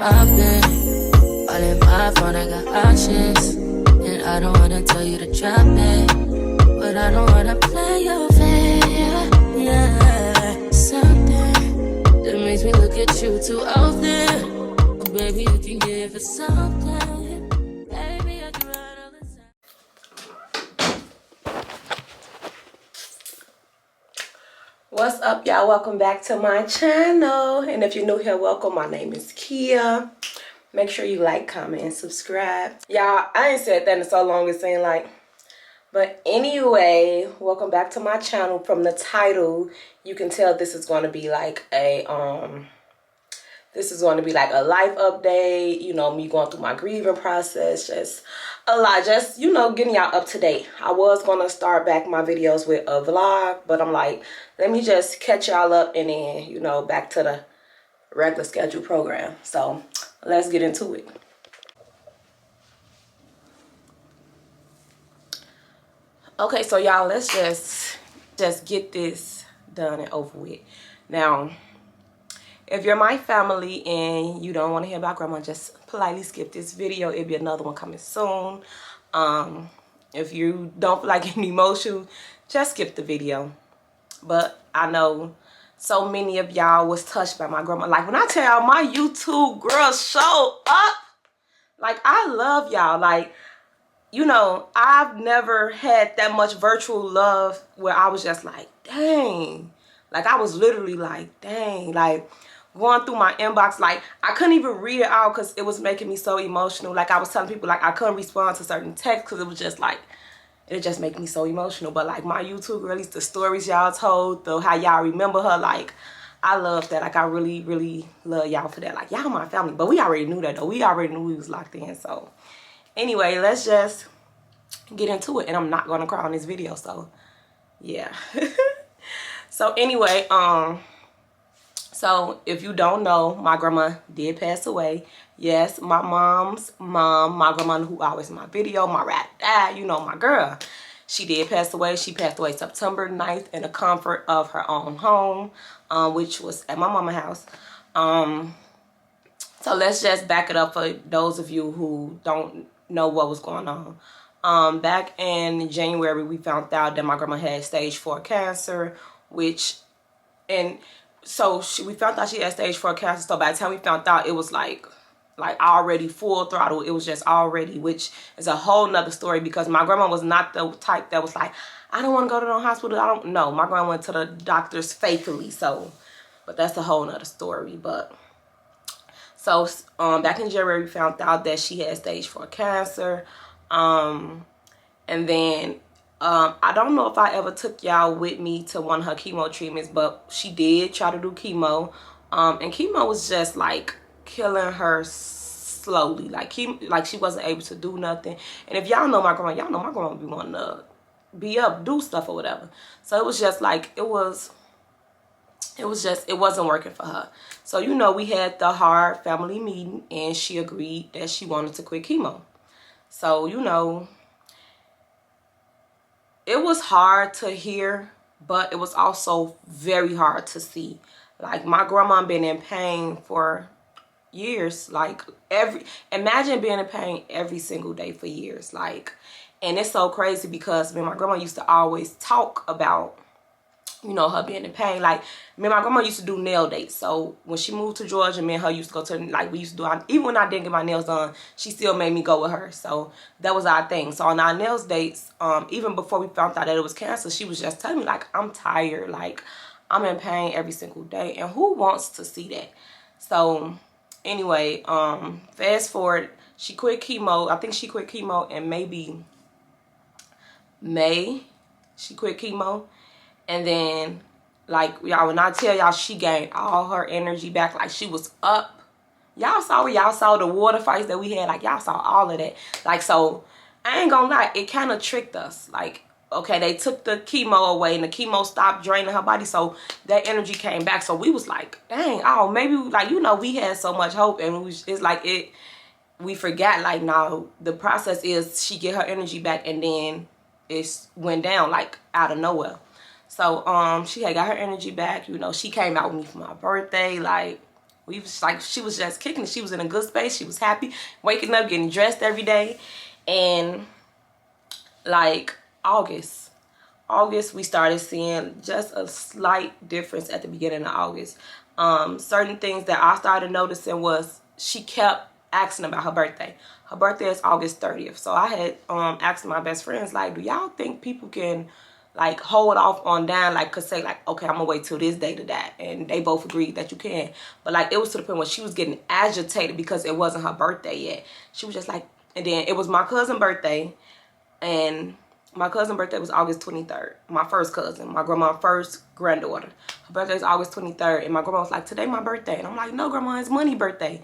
I've been all in my phone, I got options. And I don't wanna tell you to drop it, but I don't wanna play your fair. Yeah, something that makes me look at you too often. Oh, baby, you can give it something. Baby, I can run all the time. What's up, y'all? Welcome back to my channel. And if you're new here, welcome. My name is Kia. Make sure you like, comment, and subscribe. Y'all, I ain't said that in so long, it's saying like. But anyway, welcome back to my channel. From the title, you can tell this is going to be like a life update, you know, me going through my grieving process, just a lot, just, you know, getting y'all up to date. I was going to start back my videos with a vlog, but I'm like, let me just catch y'all up and then, you know, back to the regular schedule program. So let's get into it. Okay, so y'all, let's just get this done and over with. Now, if you're my family and you don't want to hear about grandma, just politely skip this video. It'll be another one coming soon. If you don't feel like any emotion, just skip the video. But I know so many of y'all was touched by my grandma. Like when I tell y'all my YouTube girls show up, like I love y'all. Like, you know, I've never had that much virtual love where I was just like, dang. Like I was literally like, dang. Like going through my inbox, like I couldn't even read it out because it was making me so emotional. Like I was telling people, like I couldn't respond to certain texts because it was just like, it just make me so emotional. But like my YouTube girlies, the stories y'all told, how y'all remember her, like I love that. Like I really, really love y'all for that. Like y'all my family, but we already knew that though. We already knew we was locked in. So anyway, let's just get into it. And I'm not gonna cry on this video, so yeah. So anyway, so if you don't know, my grandma did pass away. Yes, my mom's mom, my grandma who always in my video, my rat dad, you know, my girl. She did pass away. She passed away September 9th in the comfort of her own home, which was at my mama's house. So let's just back it up for those of you who don't know what was going on. Back in January, we found out that my grandma had stage 4 cancer, so we found out she had stage 4 cancer. So by the time we found out, it was like already full throttle. It was just already, which is a whole nother story because my grandma was not the type that was like, I don't want to go to the hospital. I don't know. My grandma went to the doctors faithfully. So, but that's a whole nother story. But so back in January, we found out that she had stage 4 cancer. And then I don't know if I ever took y'all with me to one of her chemo treatments, but she did try to do chemo. And chemo was just like killing her slowly. Like she wasn't able to do nothing. And if y'all know my grandma, y'all know my grandma be wanting to be up, do stuff or whatever. So it was just like, it wasn't working for her. So, you know, we had the hard family meeting and she agreed that she wanted to quit chemo. So, you know, it was hard to hear, but it was also very hard to see. Like my grandma been in pain for years. Like imagine being in pain every single day for years. Like, and it's so crazy because my grandma used to always talk about, you know, her being in pain. Like my grandma used to do nail dates. So when she moved to Georgia, me and her used to go to, like we used to do, even when I didn't get my nails done, she still made me go with her. So that was our thing. So on our nails dates, even before we found out that it was cancer, she was just telling me like, I'm tired, like I'm in pain every single day. And who wants to see that? So anyway, fast forward, she quit chemo. I think she quit chemo in maybe May. She quit chemo. And then, like, y'all, when I tell y'all she gained all her energy back, like she was up. Y'all saw the water fights that we had. Like, y'all saw all of that. Like, so, I ain't gonna lie, it kind of tricked us. Like, okay, they took the chemo away and the chemo stopped draining her body. So, that energy came back. So, we was like, dang, oh, maybe, like, you know, we had so much hope. And it's like, we forgot, like, no, the process is she get her energy back and then it went down, like, out of nowhere. So, she had got her energy back. You know, she came out with me for my birthday. Like, We was like, she was just kicking it. She was in a good space. She was happy, waking up, getting dressed every day. And like August, we started seeing just a slight difference at the beginning of August. Certain things that I started noticing was she kept asking about her birthday. Her birthday is August 30th. So I had asked my best friends, like, do y'all think people can like hold off on down, like could say like, okay, I'm gonna wait till this day to that? And they both agreed that you can. But like it was to the point where she was getting agitated because it wasn't her birthday yet. She was just like, and then it was my cousin's birthday, and my cousin's birthday was August 23rd. My first cousin, my grandma's first granddaughter. Her birthday is August 23rd. And my grandma was like, today my birthday. And I'm like, no, grandma, it's Money's birthday.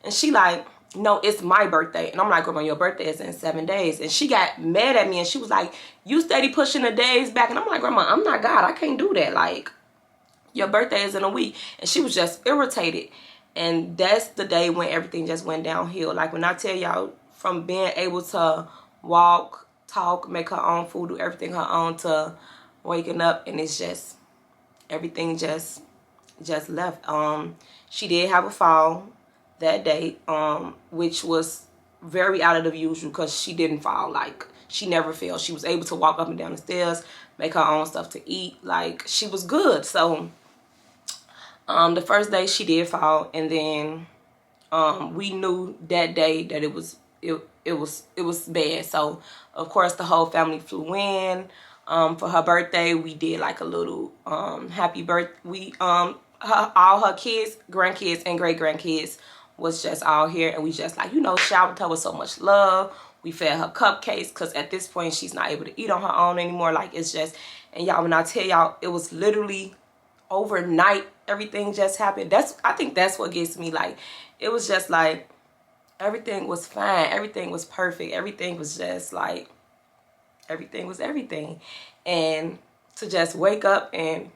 And she like, no, it's my birthday. And I'm like, grandma, your birthday is in 7 days. And she got mad at me and she was like, you steady pushing the days back. And I'm like, grandma, I'm not God. I can't do that. Like, your birthday is in a week. And she was just irritated. And that's the day when everything just went downhill. Like when I tell y'all, from being able to walk, talk, make her own food, do everything her own, to waking up and it's just, everything just left. She did have a fall that day, which was very out of the usual because she didn't fall. Like, she never fell. She was able to walk up and down the stairs, make her own stuff to eat. Like, she was good. So the first day she did fall, and then we knew that day that it was bad. So of course the whole family flew in. For her birthday we did like a little happy birthday. We all her kids, grandkids, and great grandkids was just all here, and we just like, you know, showered her with so much love. We fed her cupcakes because at this point she's not able to eat on her own anymore. Like, it's just, and y'all, when I tell y'all, it was literally overnight everything just happened. I think that's what gets me. Like, it was just like everything was fine, everything was perfect, everything was just like, everything was everything. And to just wake up and,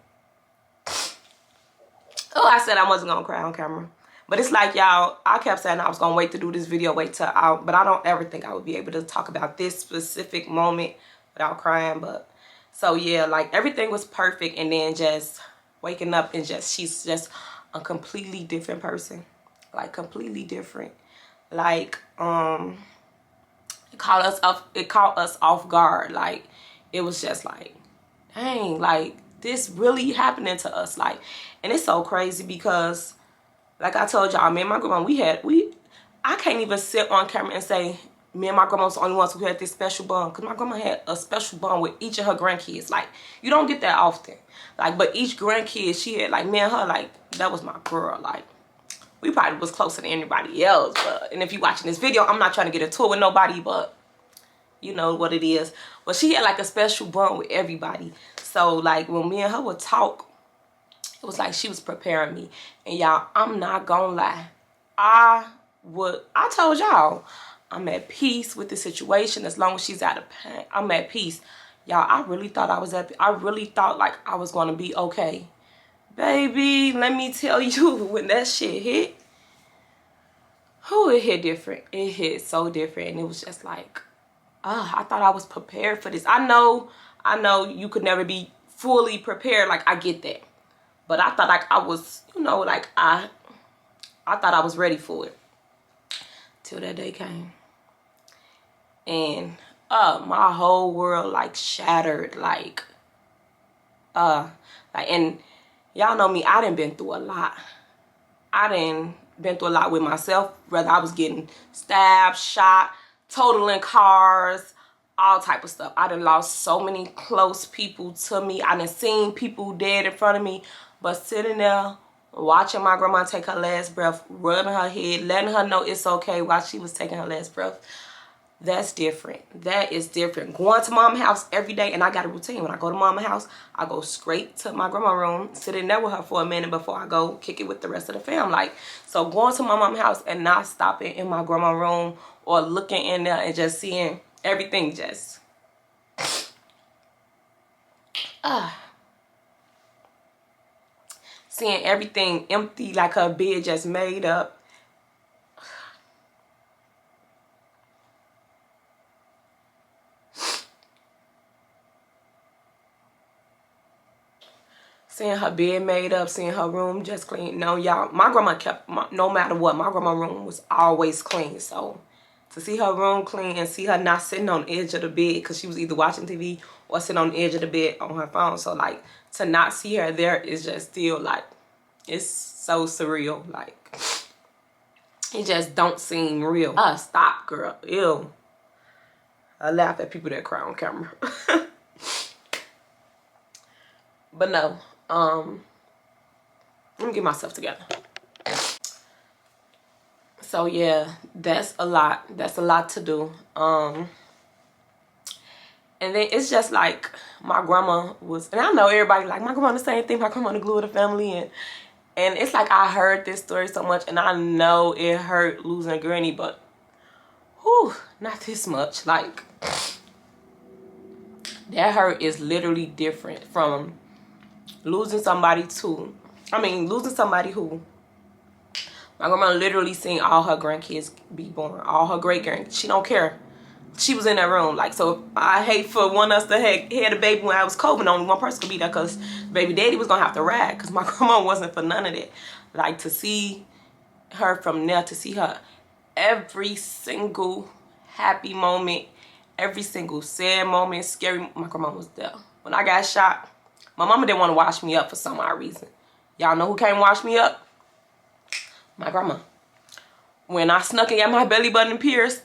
oh, I said I wasn't gonna cry on camera, but it's like, y'all, I kept saying I was gonna wait to do this video, but I don't ever think I would be able to talk about this specific moment without crying. But so yeah, like everything was perfect, and then just waking up and just, she's just a completely different person. Like, completely different. Like, it caught us off guard. Like, it was just like, dang, like, this really happening to us. Like, and it's so crazy because, like I told y'all, me and my grandma, I can't even sit on camera and say me and my grandma was the only ones who had this special bond, because my grandma had a special bond with each of her grandkids. Like, you don't get that often. Like, but each grandkid, she had, like, me and her, like, that was my girl. Like, we probably was closer than anybody else. But, and if you watching this video, I'm not trying to get into it with nobody, but you know what it is. But she had like a special bond with everybody. So like when me and her would talk, it was like she was preparing me. And y'all, I'm not gonna lie, I told y'all, I'm at peace with the situation as long as she's out of pain. I'm at peace. Y'all, I really thought I really thought like I was gonna be okay. Baby, let me tell you, when that shit hit, it hit different. It hit so different. And it was just like, I thought I was prepared for this. I know you could never be fully prepared. Like, I get that. But I thought like I was, you know, like I thought I was ready for it. Till that day came. And my whole world like shattered. Like, and y'all know me, I done been through a lot. I done been through a lot with myself. Whether I was getting stabbed, shot, totaling cars, all type of stuff. I done lost so many close people to me. I done seen people dead in front of me. But sitting there, watching my grandma take her last breath, rubbing her head, letting her know it's okay while she was taking her last breath, that's different. That is different. Going to mama's house every day, and I got a routine. When I go to mama's house, I go straight to my grandma's room, sit in there with her for a minute before I go kick it with the rest of the fam. Like, so going to my mama's house and not stopping in my grandma's room or looking in there and just seeing everything just seeing everything empty, like her bed just made up. seeing her bed made up, seeing her room just clean. No, y'all, my grandma kept, no matter what, my grandma's room was always clean. So to see her room clean and see her not sitting on the edge of the bed because she was either watching TV or sitting on the edge of the bed on her phone. So like to not see her there is just still like, it's so surreal. Like it just don't seem real. Stop, girl. Ew. I laugh at people that cry on camera. But no, let me get myself together. So yeah, that's a lot. That's a lot to do. And then it's just like my grandma was, and I know everybody like my grandma the same thing. My grandma the glue of the family, and it's like I heard this story so much, and I know it hurt losing a granny, but whew, not this much. Like that hurt is literally different from losing somebody to, losing somebody who my grandma literally seen all her grandkids be born, all her great grandkids. She don't care. She was in that room. Like, so I hate for one of us to had a baby when I was COVID. Only one person could be there because baby daddy was gonna have to ride because my grandma wasn't for none of that. Like to see her from there, to see her every single happy moment, every single sad moment, scary. My grandma was there. When I got shot, my mama didn't want to wash me up for some odd reason. Y'all know who came wash me up? My grandma. When I snuck and got my belly button pierced,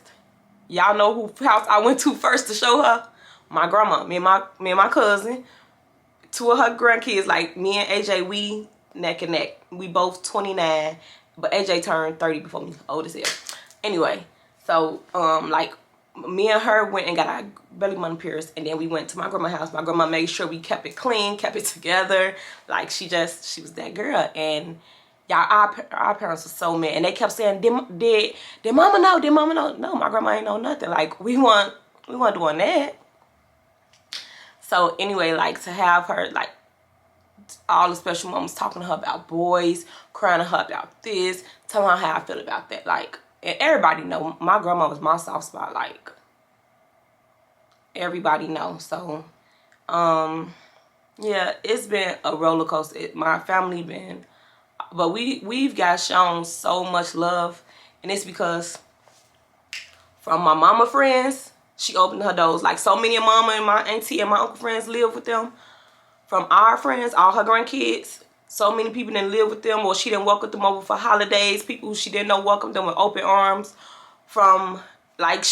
y'all know who house I went to first to show her? My grandma. Me and my cousin, two of her grandkids, like me and AJ, we neck and neck. We both 29, but AJ turned 30 before me, old as hell. Anyway, so like me and her went and got our belly button pierced, and then we went to my grandma's house. My grandma made sure we kept it clean, kept it together. Like she was that girl. And y'all, our parents were so mad, and they kept saying, did mama know? Did mama know? No, my grandma ain't know nothing. Like we weren't doing that. So anyway, like to have her like all the special moments, talking to her about boys, crying to her about this, telling her how I feel about that. Like, and everybody know my grandma was my soft spot. Like everybody know. So yeah, it's been a roller coaster. My family been, but we've got shown so much love, and it's because from my mama friends, she opened her doors. Like so many of mama and my auntie and my uncle friends live with them. From our friends, all her grandkids, so many people didn't live with them, or she didn't welcome them over for holidays. People who she didn't know welcomed them with open arms. From like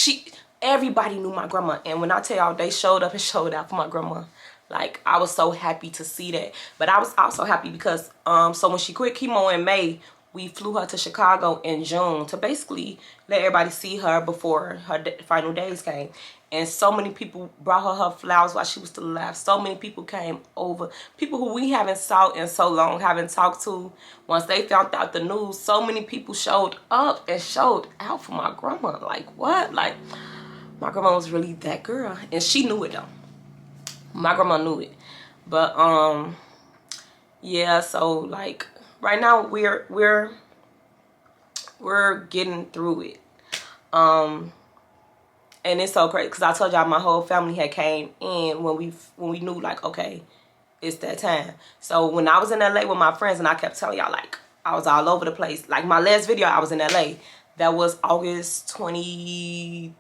everybody knew my grandma, and when I tell y'all, they showed up and showed out for my grandma. Like I was so happy to see that. But I was also happy because so when she quit chemo in May, we flew her to Chicago in June to basically let everybody see her before her final days came. And so many people brought her flowers while she was still alive. So many people came over. People who we haven't saw in so long, haven't talked to. Once they found out the news, so many people showed up and showed out for my grandma. Like, what? Like, my grandma was really that girl. And she knew it, though. My grandma knew it. But, yeah, so, like, right now we're getting through it. And it's so crazy because I told y'all my whole family had came in when we knew like, okay, it's that time. So when I was in LA with my friends, and I kept telling y'all like I was all over the place. Like my last video, I was in LA. That was August 24th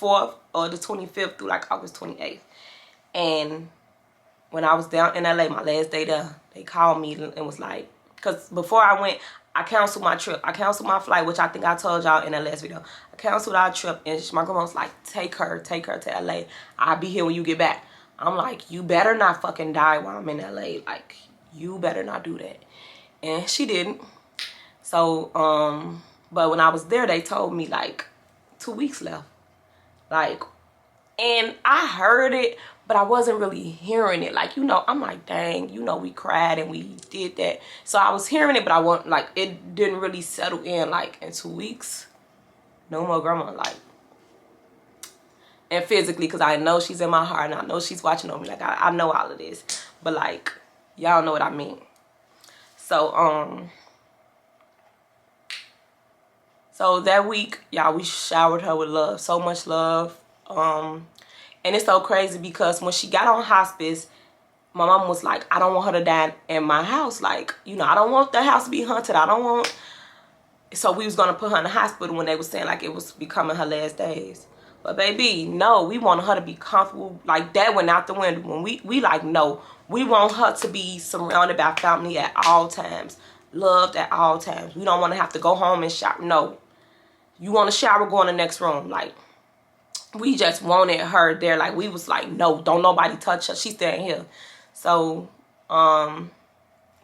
or the 25th through like August 28th. And when I was down in LA, my last day there, they called me and was like, because before I went, I canceled my trip. I canceled my flight, which I think I told y'all in the last video. I canceled our trip, and my grandma was like, take her to LA. I'll be here when you get back. I'm like, you better not fucking die while I'm in LA. Like, you better not do that. And she didn't. So, but when I was there, they told me like 2 weeks left. Like, and I heard it, but I wasn't really hearing it. Like, you know, I'm like, dang, you know, we cried and we did that. So I was hearing it, but I wasn't, like, it didn't really settle in, like, in 2 weeks. No more grandma, like. And physically, because I know she's in my heart, and I know she's watching on me. Like, I know all of this. But, like, y'all know what I mean. So, so that week, y'all, we showered her with love. So much love. And it's so crazy because when she got on hospice, my mom was like, I don't want her to die in my house. Like, you know, I don't want the house to be haunted. I don't want. So we was going to put her in the hospital when they was saying like it was becoming her last days. But baby, no, we wanted her to be comfortable. Like, that went out the window. When we like, no, we want her to be surrounded by family at all times. Loved at all times. We don't want to have to go home and shower. No. You want to shower, go in the next room. Like, we just wanted her there. Like, we was like, no, don't nobody touch her. She's staying here. So, that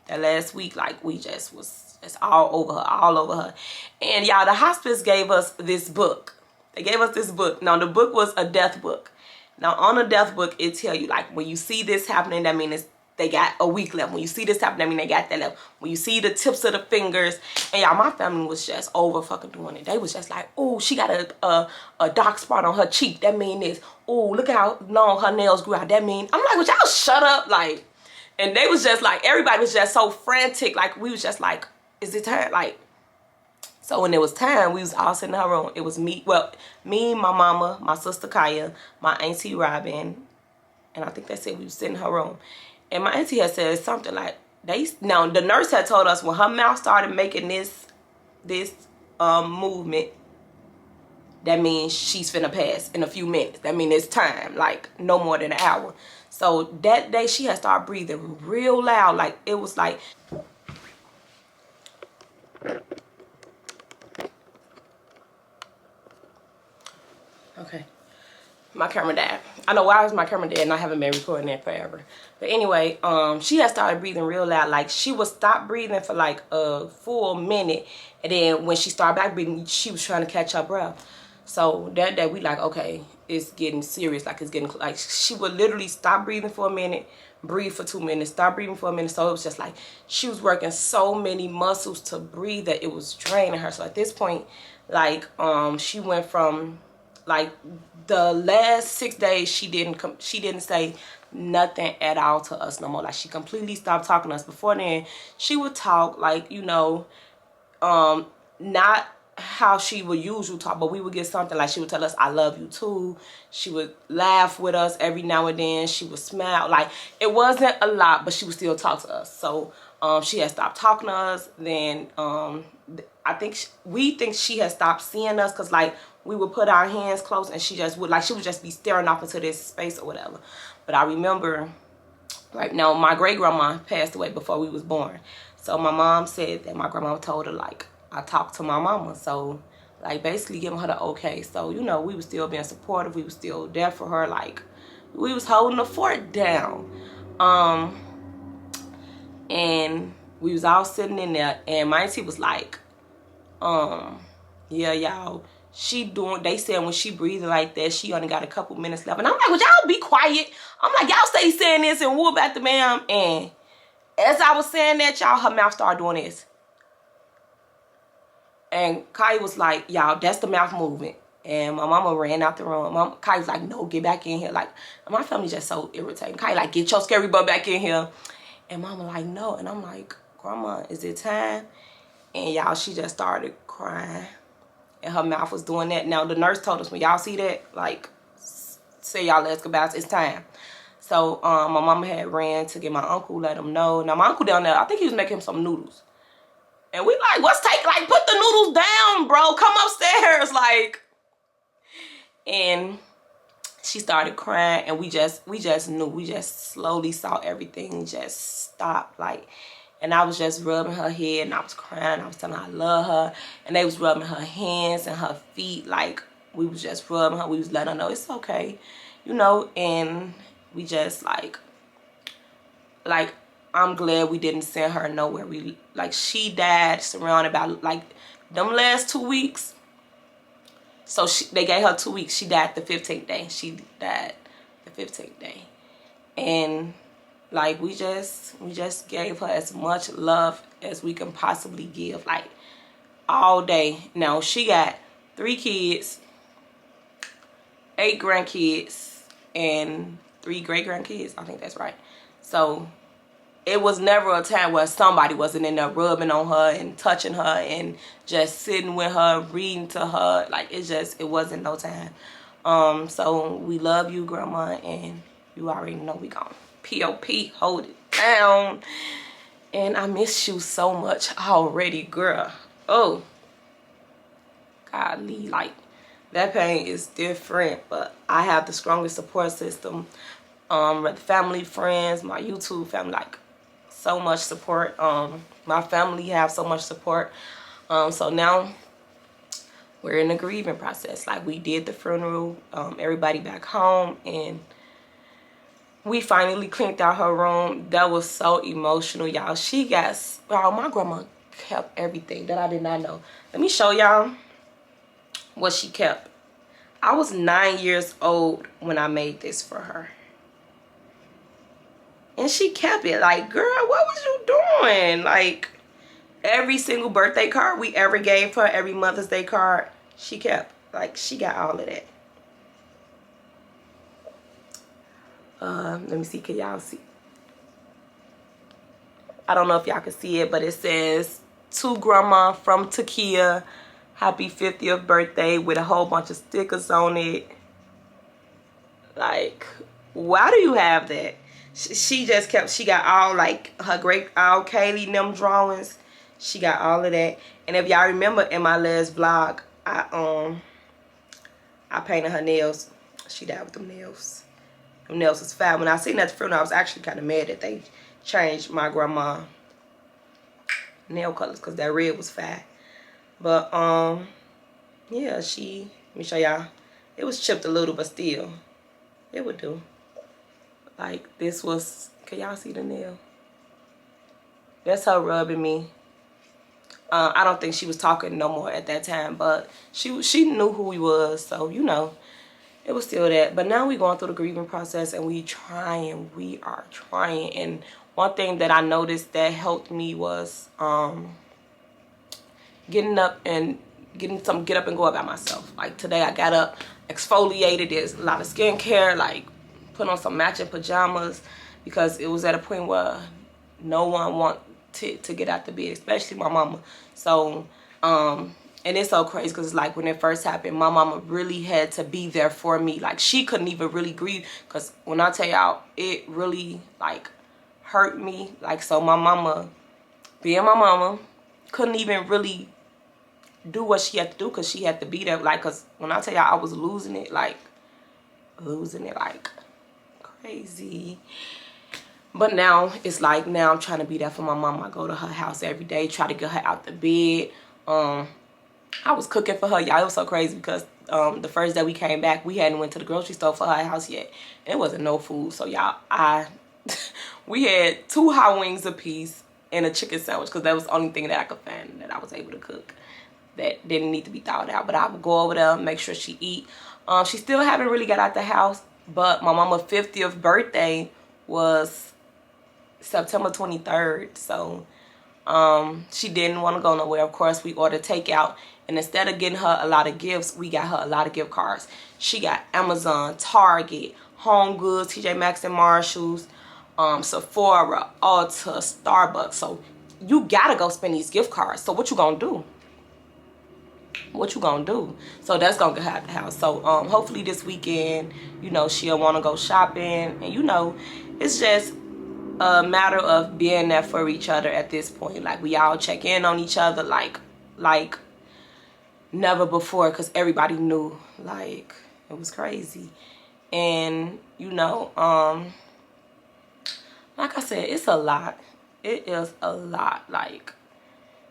last week, like, we just was just all over her, all over her. And y'all, the hospice gave us this book. They gave us this book. Now, the book was a death book. Now, on a death book, it tell you, like, when you see this happening, that means they got a week left. When you see this happening, that means they got that left. When you see the tips of the fingers, and y'all, my family was just over fucking doing it. They was just like, oh, she got a dark spot on her cheek. That mean this. Oh, look how long her nails grew out. That mean, I'm like, would y'all shut up? Like, and they was just like, everybody was just so frantic. Like, we was just like, is it time? Like, so when it was time, we was all sitting in her room. It was me, well, me, my mama, my sister Kaya, my auntie Robin, and I think that's it. We was sitting in her room. And my auntie had said something like, now the nurse had told us when her mouth started making this movement, that means she's finna pass in a few minutes. That means it's time, like no more than an hour. So that day she had started breathing real loud. Like, it was like, okay, my camera died. I know why was my camera dead and I haven't been recording that forever. But anyway, she had started breathing real loud. Like, she would stop breathing for like a full minute. And then when she started back breathing, she was trying to catch her breath. So that day we like, okay, it's getting serious. Like, it's getting, like, she would literally stop breathing for a minute, breathe for 2 minutes, stop breathing for a minute. So it was just like, she was working so many muscles to breathe that it was draining her. So at this point, like, she went from, like, the last 6 days, she didn't say nothing at all to us no more. Like, she completely stopped talking to us. Before then, she would talk, like, you know, not how she would usually talk, but we would get something like, she would tell us, I love you too. She would laugh with us every now and then. She would smile. Like, it wasn't a lot, but she would still talk to us. So she had stopped talking to us. Then I think we think she had stopped seeing us, because like, we would put our hands close and she would just be staring off into this space or whatever. But I remember, right now, my great grandma passed away before we was born. So my mom said that my grandma told her, like, I talked to my mama. So, like, basically giving her the okay. So, you know, we was still being supportive. We was still there for her. Like, we was holding the fort down. And we was all sitting in there. And my auntie was like, yeah, y'all, they said when she breathing like that, she only got a couple minutes left. And I'm like, would y'all be quiet? I'm like, y'all stay saying this and whoop at the ma'am. And as I was saying that, y'all, her mouth started doing this. And Kai was like, y'all, that's the mouth movement. And my mama ran out the room. Kai was like, no, get back in here. Like, my family's just so irritating. Kai like, get your scary butt back in here. And mama like, no. And I'm like, Grandma, is it time? And y'all, she just started crying. And her mouth was doing that. Now, the nurse told us, when y'all see that, like, say y'all let's goodbyes, it's time. So, my mama had ran to get my uncle, let him know. Now, my uncle down there, I think he was making him some noodles. And we like, like, put the noodles down, bro. Come upstairs, like. And she started crying, and we just knew. We just slowly saw everything just stop, like. And I was just rubbing her head, and I was crying. I was telling her I love her. And they was rubbing her hands and her feet. Like, we was just rubbing her. We was letting her know it's okay, you know. And we just, like, I'm glad we didn't send her nowhere. She died surrounded by, like, them last 2 weeks. So they gave her 2 weeks. She died the 15th day. She died the 15th day. And, like, we just gave her as much love as we can possibly give, like, all day. Now, she got 3 kids, 8 grandkids, and 3 great-grandkids. I think that's right. So, it was never a time where somebody wasn't in there rubbing on her and touching her and just sitting with her, reading to her. Like, it wasn't no time. So, we love you, Grandma, and you already know we gone. P.O.P. Hold it down. And I miss you so much already, girl. Oh, golly, like, that pain is different. But I have the strongest support system. Family, friends, my YouTube family, like, so much support. My family have so much support. So now we're in the grieving process. Like, we did the funeral, everybody back home, and we finally cleaned out her room. That was so emotional, y'all. My grandma kept everything that I did not know. Let me show y'all what she kept. I was 9 years old when I made this for her. And she kept it. Like, girl, what was you doing? Like, every single birthday card we ever gave her, every Mother's Day card, she kept. Like, she got all of that. Let me see, can y'all see? I don't know if y'all can see it, but it says, to Grandma from Takia, happy 50th birthday, with a whole bunch of stickers on it. Like, why do you have that? She just kept, she got all, like, all Kaylee and them drawings. She got all of that. And if y'all remember in my last vlog, I painted her nails. She died with them nails. Them nails was fat. When I seen that funeral, I was actually kind of mad that they changed my grandma nail colors, because that red was fat. But yeah, let me show y'all. It was chipped a little, but still, it would do. Like, this was, can y'all see the nail? That's her rubbing me. I don't think she was talking no more at that time, but she knew who he was, so, you know, it was still that. But now we're going through the grieving process, and we are trying. And one thing that I noticed that helped me was getting up and get up and go about myself. Like, today I got up, exfoliated. There's a lot of skincare, like put on some matching pajamas, because it was at a point where no one wanted to get out the bed, especially my mama. So and it's so crazy, because like when it first happened, my mama really had to be there for me. Like, she couldn't even really grieve, because when I tell y'all, it really like hurt me. Like, so my mama, being my mama, couldn't even really do what she had to do, because she had to be there. Like, because when I tell y'all, I was losing it like crazy. But now it's like, now I'm trying to be there for my mom. I go to her house every day, try to get her out the bed. I was cooking for her, y'all. It was so crazy, because the first day we came back, we hadn't went to the grocery store for her house yet. It wasn't no food. So y'all, we had 2 hot wings apiece and a chicken sandwich, because that was the only thing that I could find that I was able to cook that didn't need to be thawed out. But I would go over there, make sure she eat. She still haven't really got out the house, but my mama's 50th birthday was September 23rd. So she didn't want to go nowhere. Of course, we ordered takeout, and instead of getting her a lot of gifts, we got her a lot of gift cards. She got Amazon, Target, Home Goods, TJ Maxx and Marshalls, Sephora, Ulta, Starbucks. So you gotta go spend these gift cards. So what you gonna do? What you gonna do? So that's gonna get her out the house. So hopefully this weekend, you know, she'll want to go shopping. And you know, it's just a matter of being there for each other at this point. Like, we all check in on each other like never before, because everybody knew. Like, it was crazy. And you know, like I said, it's a lot. It is a lot. Like,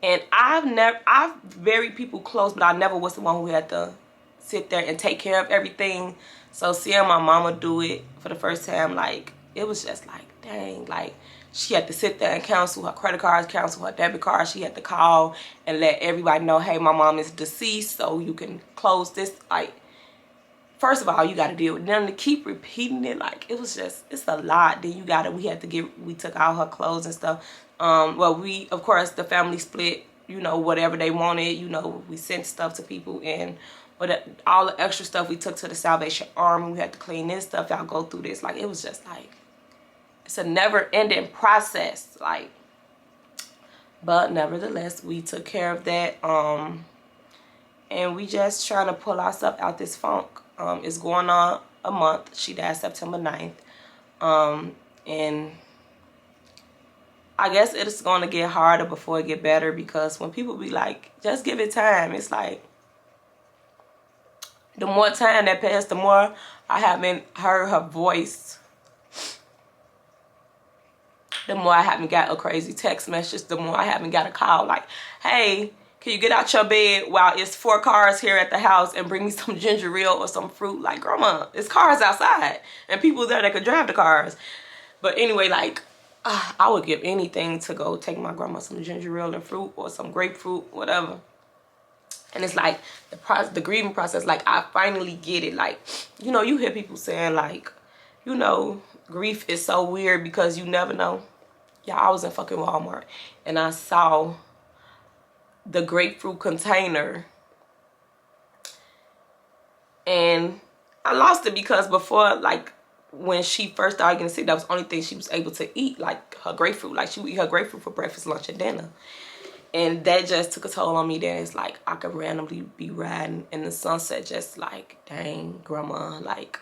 and I've buried people close, but I never was the one who had to sit there and take care of everything. So seeing my mama do it for the first time, like, it was just like, dang. Like, she had to sit there and cancel her credit cards, cancel her debit cards. She had to call and let everybody know, hey, my mom is deceased, so you can close this. Like, first of all, you got to deal with them to keep repeating it. Like, it was just, it's a lot. Then we took out her clothes and stuff. Well, of course, the family split, you know, whatever they wanted. You know, we sent stuff to people, and all the extra stuff we took to the Salvation Army. We had to clean this stuff out, go through this. Like, it was just like, it's a never-ending process. Like, but nevertheless, we took care of that. And we just trying to pull ourselves out this funk. It's going on a month. She died September 9th. And I guess it's going to get harder before it get better, because when people be like, just give it time, it's like, the more time that passed, the more I haven't heard her voice, the more I haven't got a crazy text message, the more I haven't got a call like, hey, can you get out your bed while it's 4 cars here at the house and bring me some ginger ale or some fruit? Like, grandma, it's cars outside and people there that could drive the cars. But anyway, like, I would give anything to go take my grandma some ginger ale and fruit or some grapefruit, whatever. And it's like the grieving process, like, I finally get it. Like, you know, you hear people saying, like, you know, grief is so weird because you never know. Yeah, I was in fucking Walmart and I saw the grapefruit container and I lost it, because before, like, when she first started getting sick, that was the only thing she was able to eat, like her grapefruit. Like, she would eat her grapefruit for breakfast, lunch, and dinner. And that just took a toll on me. That it's like I could randomly be riding in the sunset, just like, dang, grandma, like,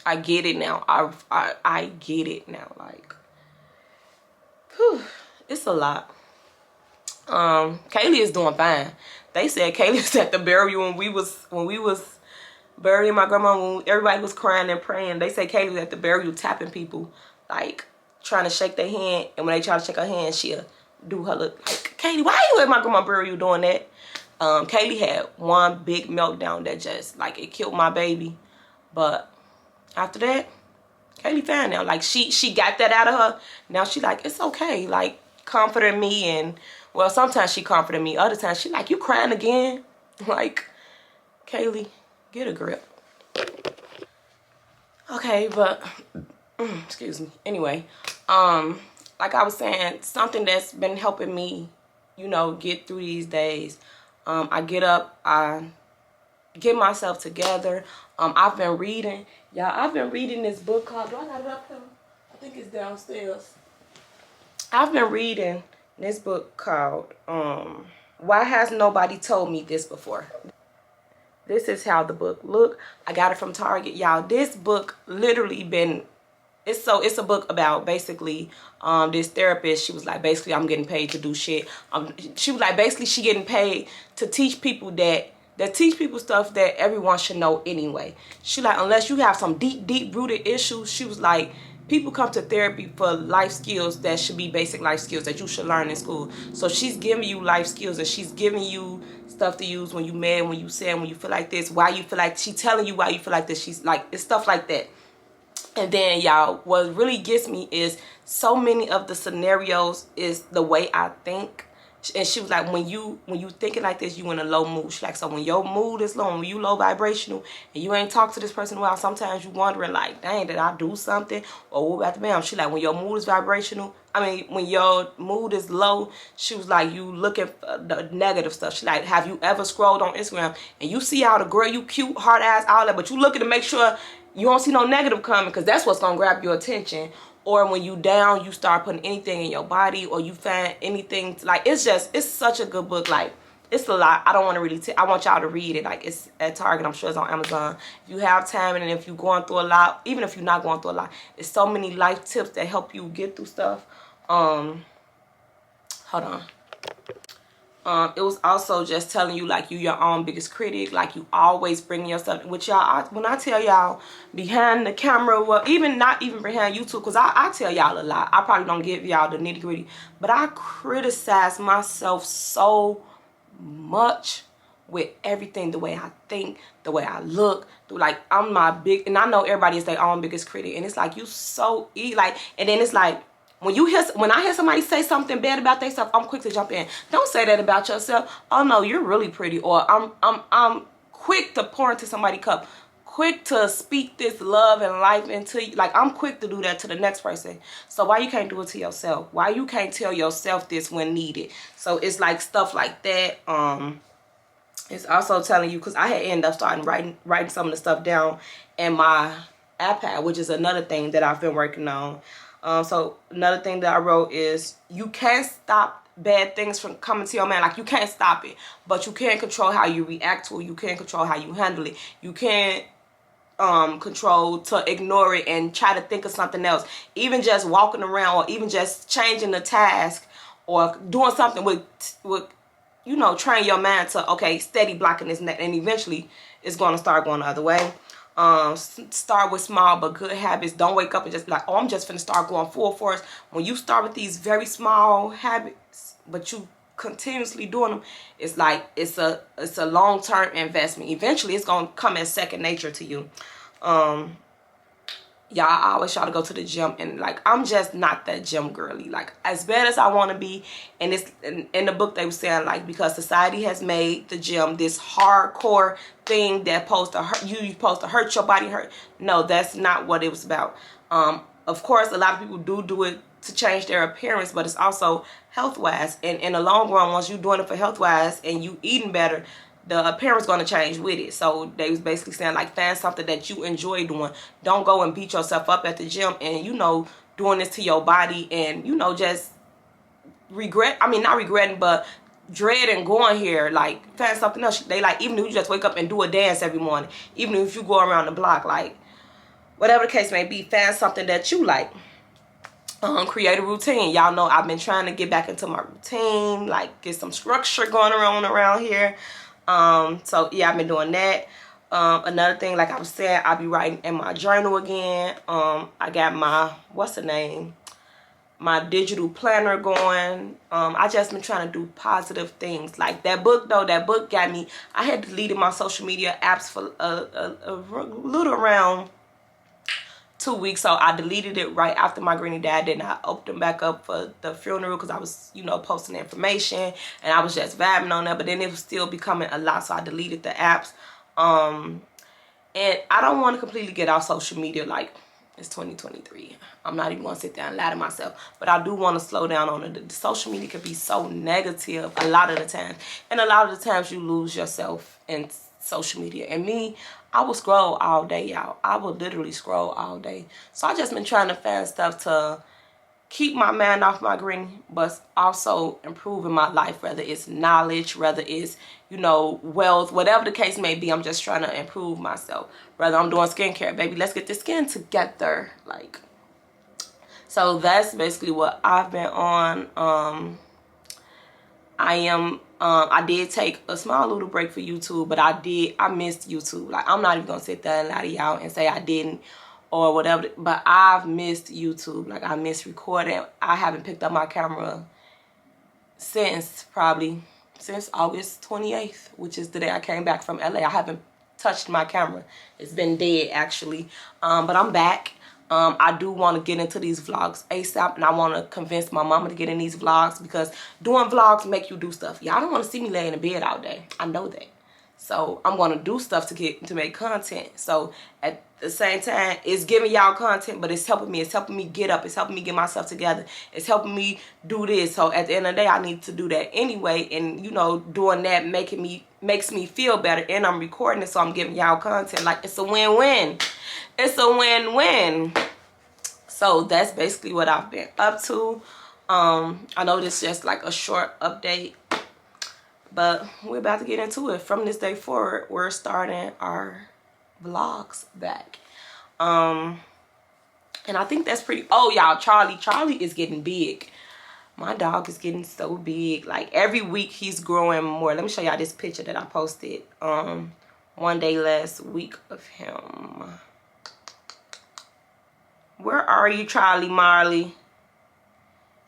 I get it now. I get it now. Like, whew, it's a lot. Kaylee is doing fine. They said Kaylee was at the burial when we was burying my grandma, when everybody was crying and praying. They say Kaylee was at the burial tapping people, like, trying to shake their hand, and when they try to shake her hand, she'll do her look like, Kaylee, why you at my grandma burial doing that? Kaylee had one big meltdown that just, like, it killed my baby. But after that, Kaylee fine now. Like, she got that out of her. Now she like, it's okay. Like, comforting me. And, well, sometimes she comforted me. Other times she like, you crying again? Like, Kaylee, get a grip. Okay, but excuse me. Anyway, like I was saying, something that's been helping me, you know, get through these days. I get up, I get myself together. I've been reading. Y'all, I've been reading this book called, do I got it up here? I think it's downstairs. I've been reading this book called, Why Has Nobody Told Me This Before? This is how the book look. I got it from Target. Y'all, this book literally been, it's a book about basically this therapist. She was like, basically, I'm getting paid to do shit. She was like, basically, she getting paid to teach people that teach people stuff that everyone should know anyway. She like, unless you have some deep rooted issues, she was like, people come to therapy for life skills that should be basic life skills that you should learn in school. So she's giving you life skills, and she's giving you stuff to use when you mad, when you sad, when you feel like this, why you feel like, she telling you why you feel like this. She's like, it's stuff like that. And then, y'all, what really gets me is so many of the scenarios is the way I think. And she was like, when you thinking like this, you in a low mood. She's like, so when your mood is low, when you low vibrational, and you ain't talked to this person in a while, sometimes you wondering like, dang, did I do something? Or what about the bam? She like, when your mood is vibrational, when your mood is low, she was like, you looking for the negative stuff. She like, have you ever scrolled on Instagram and you see all the girl, you cute, hard ass, all that, but you looking to make sure you don't see no negative coming, because that's what's gonna grab your attention. Or when you down, you start putting anything in your body, or you find anything, like, it's such a good book. Like, it's a lot. I don't want to really, I want y'all to read it. Like, it's at Target. I'm sure it's on Amazon. If you have time, and if you're going through a lot, even if you're not going through a lot, it's so many life tips that help you get through stuff. Hold on. It was also just telling you, like, you your own biggest critic. Like, you always bring yourself, which y'all, when I tell y'all behind the camera, well, not even behind YouTube, because I tell y'all a lot. I probably don't give y'all the nitty gritty, but I criticize myself so much with everything, the way I think, the way I look. Like, I'm my big, and I know everybody is their own biggest critic, and it's like, you so like, and then it's like, when I hear somebody say something bad about themselves, I'm quick to jump in. Don't say that about yourself. Oh no, you're really pretty. Or I'm quick to pour into somebody's cup. Quick to speak this love and life into you. Like, I'm quick to do that to the next person. So why you can't do it to yourself? Why you can't tell yourself this when needed? So it's like stuff like that. It's also telling you, because I had ended up starting writing some of the stuff down in my iPad, which is another thing that I've been working on. So another thing that I wrote is, you can't stop bad things from coming to your man. Like, you can't stop it, but you can control how you react to it. You can control how you handle it. You can't control to ignore it and try to think of something else. Even just walking around, or even just changing the task, or doing something with you know, train your mind to, okay, steady blocking this neck, and eventually it's going to start going the other way. Start with small but good habits. Don't wake up and just be like, oh, I'm just finna start going full force. When you start with these very small habits, but you continuously doing them, it's like it's a long-term investment. Eventually it's gonna come as second nature to you. Y'all, I always try to go to the gym, and like, I'm just not that gym girly. Like, as bad as I want to be, and it's in the book they were saying, like, because society has made the gym this hardcore thing that supposed to hurt you, supposed to hurt your body. No, that's not what it was about. Of course, a lot of people do it to change their appearance, but it's also health wise, and in the long run, once you're doing it for health wise and you eating better, the appearance going to change with it. So they was basically saying, like, find something that you enjoy doing. Don't go and beat yourself up at the gym and, you know, doing this to your body, and, you know, just not regretting, but dreading going here. Like, find something else. They like, even if you just wake up and do a dance every morning, even if you go around the block, like, whatever the case may be, find something that you like. Create a routine. Y'all know I've been trying to get back into my routine, like, get some structure going around here. So yeah, I've been doing that. Another thing, like I was saying, I'll be writing in my journal again. I got my, what's the name, my digital planner going. I just been trying to do positive things. Like that book though, that book got me, I had deleted my social media apps for a little around 2 weeks. So I deleted it right after my granny died. Then I opened them back up for the funeral, because I was, you know, posting information and I was just vibing on that. But then it was still becoming a lot, so I deleted the apps. And I don't want to completely get off social media. Like, it's 2023. I'm not even going to sit there and lie to myself. But I do want to slow down on it. The social media can be so negative a lot of the time. And a lot of the times you lose yourself in social media. And me, I will scroll all day, y'all. I will literally scroll all day. So I just been trying to find stuff to keep my mind off my granny, but also improving my life, whether it's knowledge, whether it's, you know, wealth, whatever the case may be. I'm just trying to improve myself. Whether I'm doing skincare, baby, let's get the skin together. Like, so that's basically what I've been on. I did take a small little break for YouTube, but I missed YouTube. Like, I'm not even gonna sit there and lie to y'all and say I didn't or whatever, but I've missed YouTube. Like, I miss recording. I haven't picked up my camera since August 28th, which is the day I came back from LA. I haven't touched my camera. It's been dead, actually. But I'm back. I do want to get into these vlogs ASAP, and I want to convince my mama to get in these vlogs, because doing vlogs make you do stuff. Y'all don't want to see me laying in bed all day. I know that. So I'm going to do stuff to make content. So at the same time, it's giving y'all content, but it's helping me. It's helping me get up. It's helping me get myself together. It's helping me do this. So at the end of the day, I need to do that anyway. And, you know, doing that makes me feel better. And I'm recording it, so I'm giving y'all content. Like, it's a win-win. It's a win-win. So that's basically what I've been up to. I know this is just like a short update, but we're about to get into it. From this day forward, we're starting our vlogs back. And I think that's pretty. Oh, y'all, Charlie is getting big. My dog is getting so big. Like, every week he's growing more. Let me show y'all this picture that I posted one day last week of him. Where are you, Charlie Marley?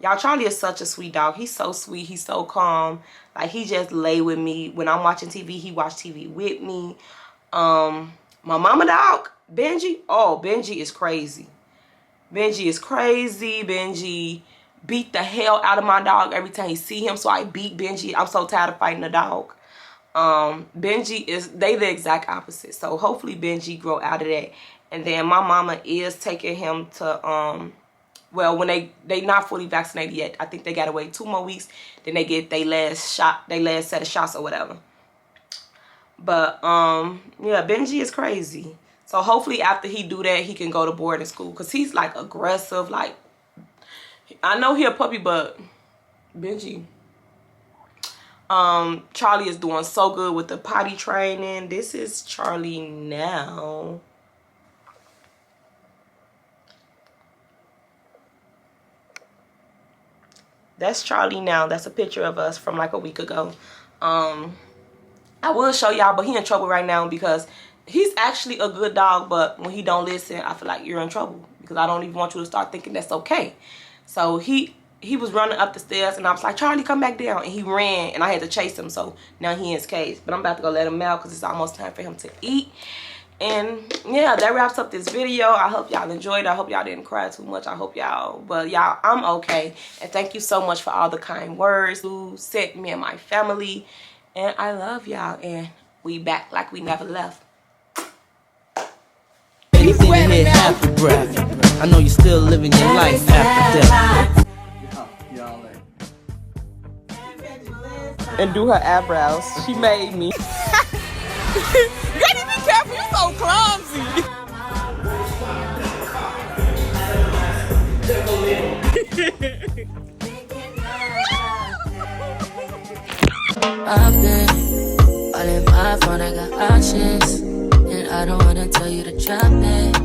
Y'all, Charlie is such a sweet dog. He's so sweet. He's so calm. Like, he just lay with me. When I'm watching TV, he watch TV with me. My mama dog, Benji. Oh, Benji is crazy. Benji is crazy. Benji beat the hell out of my dog every time he see him. So I beat Benji. I'm so tired of fighting the dog. Benji they the exact opposite. So hopefully Benji grow out of that. And then my mama is taking him to, well, when they not fully vaccinated yet. I think they gotta wait 2 more weeks. Then they get their last set of shots or whatever. But, yeah, Benji is crazy. So hopefully after he do that, he can go to boarding school. Because he's, like, aggressive. Like, I know he a puppy, but Benji. Charlie is doing so good with the potty training. This is Charlie now. That's Charlie now. That's a picture of us from like a week ago. I will show y'all, but he in trouble right now because he's actually a good dog, but when he don't listen, I feel like you're in trouble because I don't even want you to start thinking that's okay. So he was running up the stairs, and I was like, Charlie, come back down. And he ran, and I had to chase him, so now he in his cage. But I'm about to go let him out because it's almost time for him to eat. And yeah, that wraps up this video. I hope y'all enjoyed. I hope y'all didn't cry too much. I hope y'all, but y'all, I'm okay. And thank you so much for all the kind words who sent me and my family. And I love y'all, and we back like we never left. Anything to hear after breath. I know you're still living your life after death. And do her eyebrows. She made me. Granny, be careful, you're so clumsy. I've been all in my phone, I got options. And I don't wanna tell you to drop it,